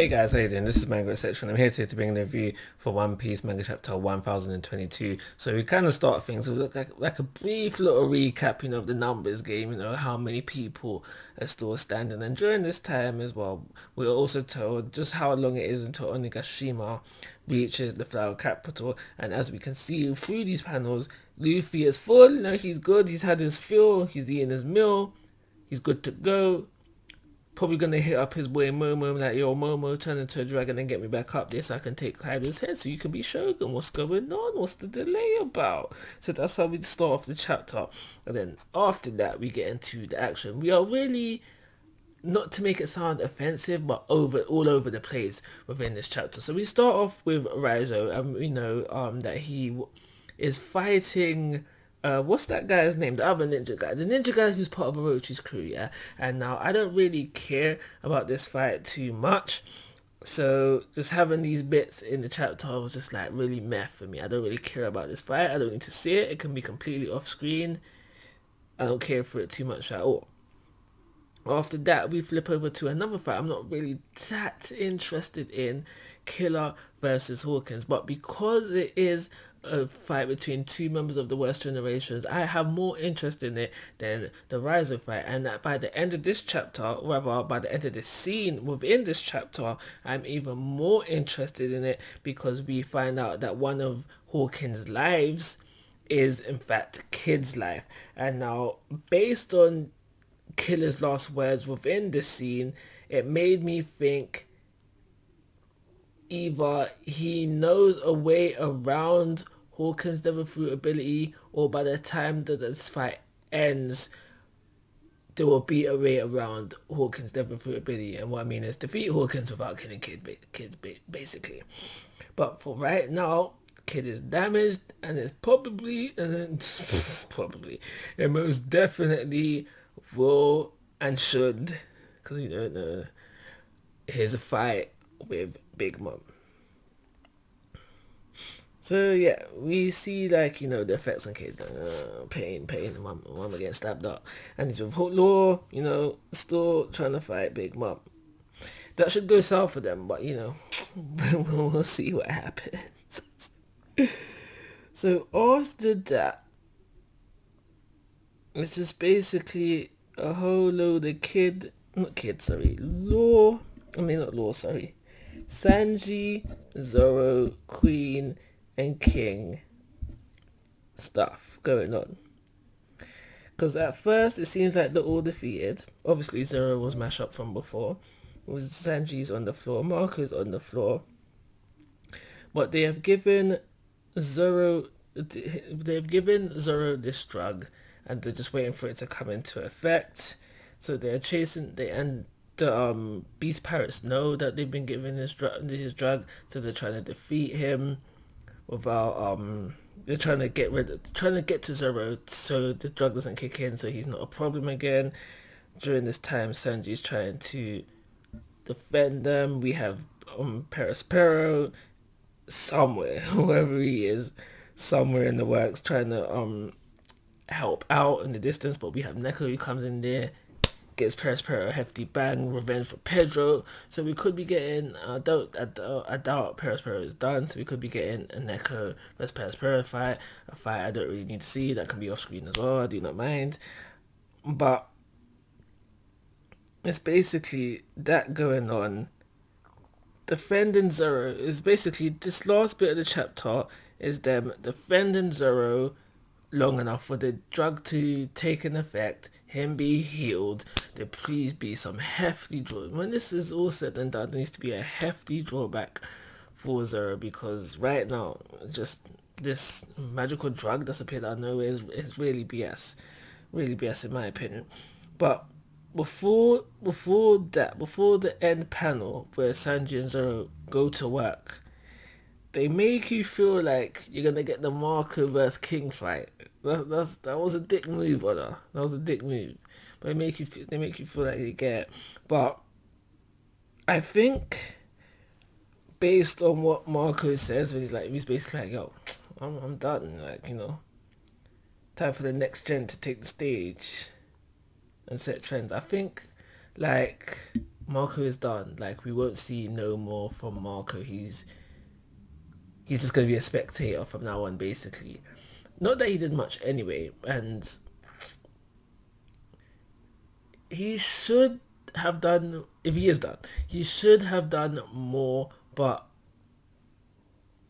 Hey guys, how you doing? This is Manga section. I'm here today to bring a review for One Piece manga chapter 1022. So we kind of start things with like a brief little recap, of the numbers game, how many people are still standing. And during this time as well, we're also told just how long it is until Onigashima reaches the Flower Capital. And as we can see through these panels, Luffy is full, he's good, he's had his fill, he's eating his meal, he's good to go. Probably gonna hit up his boy Momo like, yo Momo, turn into a dragon and get me back up there so I can take Kaido's head so you can be Shogun. What's going on? What's the delay about? So that's how we start off the chapter. And then after that we get into the action. We are really, not to make it sound offensive, but all over the place within this chapter. So we start off with Raizo, and we know that he is fighting what's that guy's name? The other ninja guy. The ninja guy who's part of Orochi's crew, yeah? And now I don't really care about this fight too much. So just having these bits in the chapter was just like really meh for me. I don't really care about this fight. I don't need to see it. It can be completely off screen. I don't care for it too much at all. After that, we flip over to another fight I'm not really that interested in, Killer versus Hawkins. But because it is a fight between two members of the worst generations, I have more interest in it than the Riser fight. And that by the end of this chapter, rather by the end of this scene within this chapter, I'm even more interested in it because we find out that one of Hawkins' lives is in fact Kid's life. And now, based on Killer's last words within this scene, it made me think either he knows a way around Hawkins' Devil Fruit ability, or by the time that this fight ends, there will be a way around Hawkins' Devil Fruit ability. And what I mean is defeat Hawkins without killing kids, basically. But for right now, Kid is damaged, and it's probably, probably, it most definitely will and should, because you don't know, here's a fight with Big Mom. So yeah, we see the effects on kids, pain, mom getting stabbed up, and he's with Law, still trying to fight Big Mom. That should go south for them, but we'll see what happens. So after that, it's just basically a whole load of Sanji, Zoro, Queen, and King stuff going on. Because at first it seems like they're all defeated. Obviously Zoro was mashed up from before. Sanji's on the floor, Marco's on the floor. But they have given Zoro this drug, and they're just waiting for it to come into effect. So they're chasing the beast pirates know that they've been given his drug, so they're trying to defeat him without they're trying to get to Zoro so the drug doesn't kick in, so he's not a problem again. During this time, Sanji's trying to defend them. We have Perospero somewhere, whoever he is, somewhere in the works, trying to help out in the distance. But we have Neko who comes in there, gets Perospero a hefty bang, revenge for Pedro. So we could be getting, I doubt Perospero is done, so we could be getting a Neko versus Perospero fight, a fight I don't really need to see, that can be off screen as well, I do not mind. But it's basically that going on. Defending Zoro is basically, this last bit of the chapter is them defending Zoro long enough for the drug to take an effect, him be healed, there please be some hefty draw. When this is all said and done, there needs to be a hefty drawback for Zoro, because right now, just this magical drug that's appeared out of nowhere is really BS. Really BS in my opinion. But before the end panel where Sanji and Zoro go to work, they make you feel like you're gonna get the Marco vs King fight. That was a dick move, brother. That was a dick move. But they make you feel like you get. But I think, based on what Marco says, when he's basically like, yo, I'm done. Time for the next gen to take the stage and set trends. I think, Marco is done. Like, we won't see no more from Marco. He's just gonna be a spectator from now on, basically. Not that he did much anyway, and he should have done, if he is done, he should have done more, but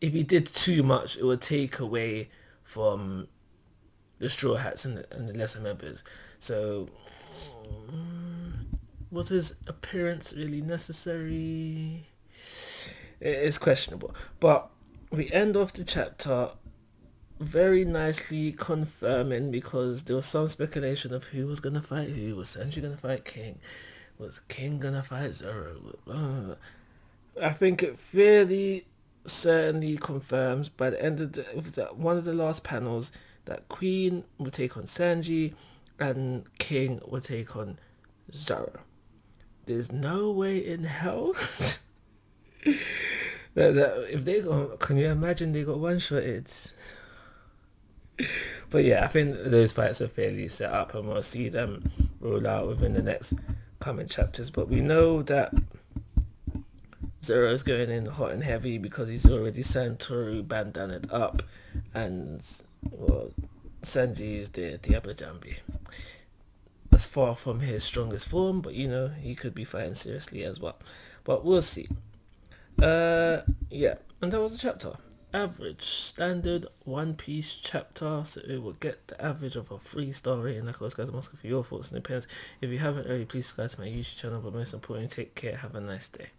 if he did too much, it would take away from the Straw Hats and the lesser members. So, was his appearance really necessary? It's questionable. But we end off the chapter very nicely confirming, because there was some speculation of who was gonna fight who. Was Sanji gonna fight King? Was King gonna fight Zoro? I think it fairly certainly confirms by the end of one of the last panels that Queen will take on Sanji and King will take on Zoro. There's no way in hell that if they go, can you imagine they got one shotted? But yeah, I think those fights are fairly set up and we'll see them roll out within the next coming chapters. But we know that Zoro's going in hot and heavy because he's already Santoru bandanaed up, and well, Sanji is the Diablo Jambi. That's far from his strongest form, but you know, he could be fighting seriously as well. But we'll see. Yeah, and that was the chapter. Average, standard One Piece chapter, so it will get the average of a 3-star rating. Like always, guys, I'm asking for your thoughts and opinions. If you haven't already, please subscribe to my YouTube channel, but most importantly, take care, have a nice day.